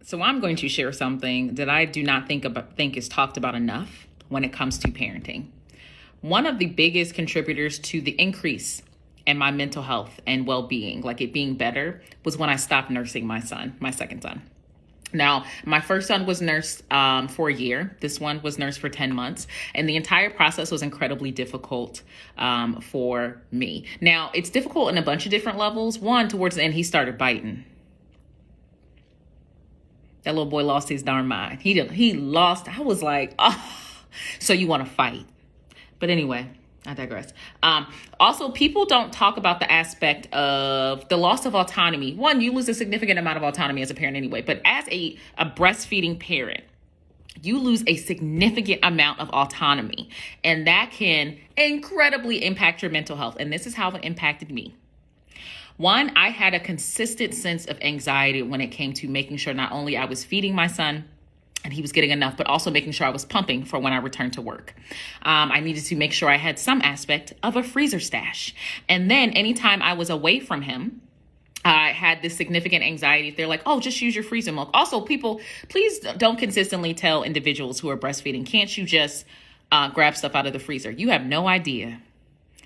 So I'm going to share something that I do not think is talked about enough when it comes to parenting. One of the biggest contributors to the increase in my mental health and well-being, like it being better, was when I stopped nursing my second son. Now, my first son was nursed for a year. This one was nursed for 10 months. And the entire process was incredibly difficult for me. Now, it's difficult in a bunch of different levels. One, towards the end, he started biting. That little boy lost his darn mind. He lost. I was like, oh, so you want to fight. But anyway, I digress. Also, people don't talk about the aspect of the loss of autonomy. One, you lose a significant amount of autonomy as a parent anyway. But as a breastfeeding parent, you lose a significant amount of autonomy. And that can incredibly impact your mental health. And this is how it impacted me. One, I had a consistent sense of anxiety when it came to making sure not only I was feeding my son and he was getting enough, but also making sure I was pumping for when I returned to work. I needed to make sure I had some aspect of a freezer stash. And then anytime I was away from him, I had this significant anxiety. They're like, oh, just use your freezer milk. Also, people, please don't consistently tell individuals who are breastfeeding, can't you just grab stuff out of the freezer? You have no idea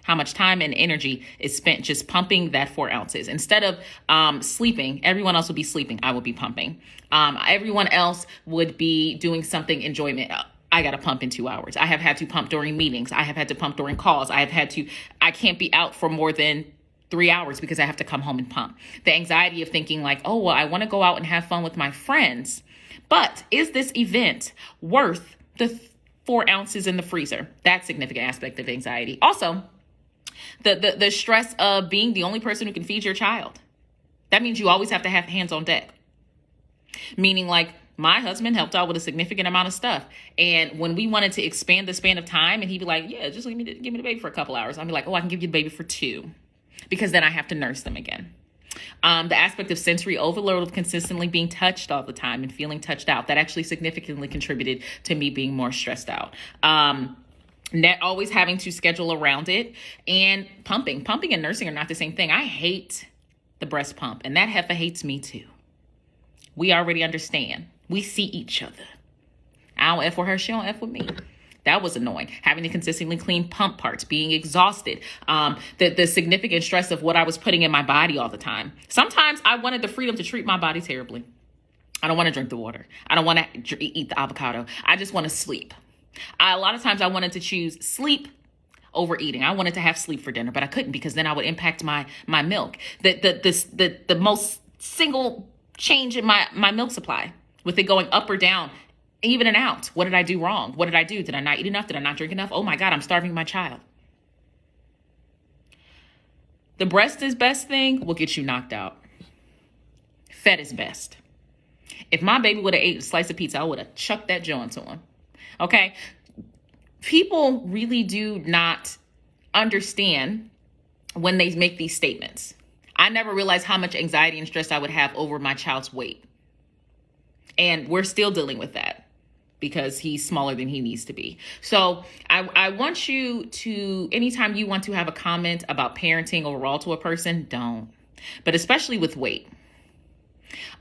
how much time and energy is spent just pumping that 4 ounces. Instead of sleeping, everyone else would be sleeping. I would be pumping. Everyone else would be doing something enjoyment. I got to pump in 2 hours. I have had to pump during meetings. I have had to pump during calls. I can't be out for more than 3 hours because I have to come home and pump. The anxiety of thinking like, oh, well, I want to go out and have fun with my friends, but is this event worth the 4 ounces in the freezer? That significant aspect of anxiety. Also, the stress of being the only person who can feed your child. That means you always have to have hands on deck. Meaning like my husband helped out with a significant amount of stuff. And when we wanted to expand the span of time and he'd be like, yeah, just give me the baby for a couple hours. I'd be like, oh, I can give you the baby for 2 because then I have to nurse them again. The aspect of sensory overload of consistently being touched all the time and feeling touched out, that actually significantly contributed to me being more stressed out. Always having to schedule around it, and pumping and nursing are not the same thing. I hate the breast pump, and that heifer hates me too. We already understand. We see each other. I don't F with her. She don't F with me. That was annoying. Having to consistently clean pump parts, being exhausted, the significant stress of what I was putting in my body all the time. Sometimes I wanted the freedom to treat my body terribly. I don't want to drink the water. I don't want to eat the avocado. I just want to sleep. A lot of times I wanted to choose sleep over eating. I wanted to have sleep for dinner, but I couldn't because then I would impact my milk. The most single change in my milk supply, with it going up or down, even and out. What did I do wrong? What did I do? Did I not eat enough? Did I not drink enough? Oh my God, I'm starving my child. The breast is best thing will get you knocked out. Fed is best. If my baby would have ate a slice of pizza, I would have chucked that joint to him. Okay, people really do not understand when they make these statements. I never realized how much anxiety and stress I would have over my child's weight. And we're still dealing with that because he's smaller than he needs to be. So I want you to, anytime you want to have a comment about parenting overall to a person, don't. But especially with weight.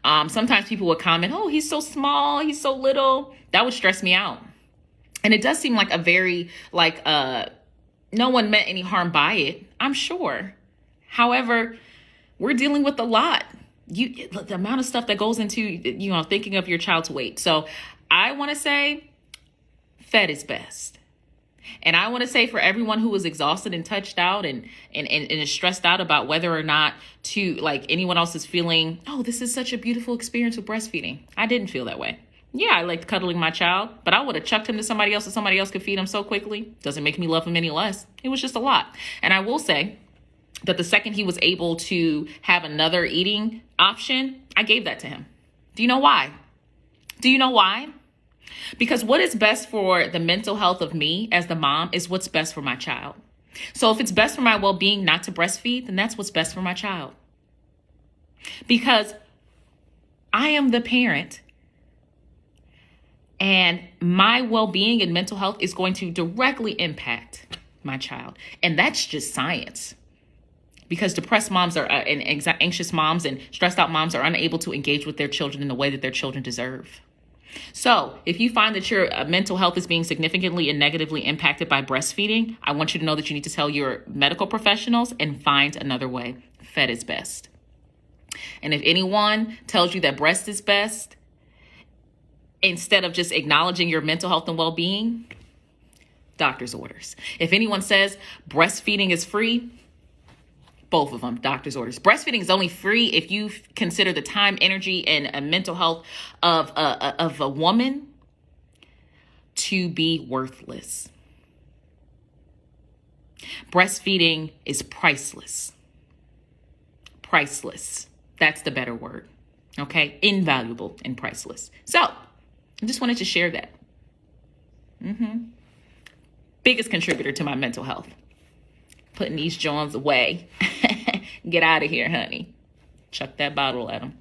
Sometimes people would comment, oh, he's so small, he's so little. That would stress me out. And it does seem like a very, no one meant any harm by it, I'm sure. However, we're dealing with a lot. The amount of stuff that goes into, thinking of your child's weight. So I want to say fed is best. And I want to say for everyone who was exhausted and touched out and is stressed out about whether or not anyone else is feeling, oh, this is such a beautiful experience with breastfeeding. I didn't feel that way. Yeah, I liked cuddling my child, but I would have chucked him to somebody else so somebody else could feed him so quickly. Doesn't make me love him any less. It was just a lot. And I will say that the second he was able to have another eating option, I gave that to him. Do you know why? Because what is best for the mental health of me as the mom is what's best for my child. So if it's best for my well-being not to breastfeed, then that's what's best for my child. Because I am the parent. And my well-being and mental health is going to directly impact my child. And that's just science. because depressed moms and anxious moms and stressed out moms are unable to engage with their children in the way that their children deserve. So if you find that your mental health is being significantly and negatively impacted by breastfeeding, I want you to know that you need to tell your medical professionals and find another way. Fed is best. And if anyone tells you that breast is best, instead of just acknowledging your mental health and well-being, doctor's orders. If anyone says breastfeeding is free, both of them, doctor's orders. Breastfeeding is only free if you consider the time, energy, and mental health of a woman to be worthless. Breastfeeding is priceless. Priceless. That's the better word. Okay? Invaluable and priceless. So, I just wanted to share that. Biggest contributor to my mental health. Putting these Jones away. Get out of here, honey. Chuck that bottle at them.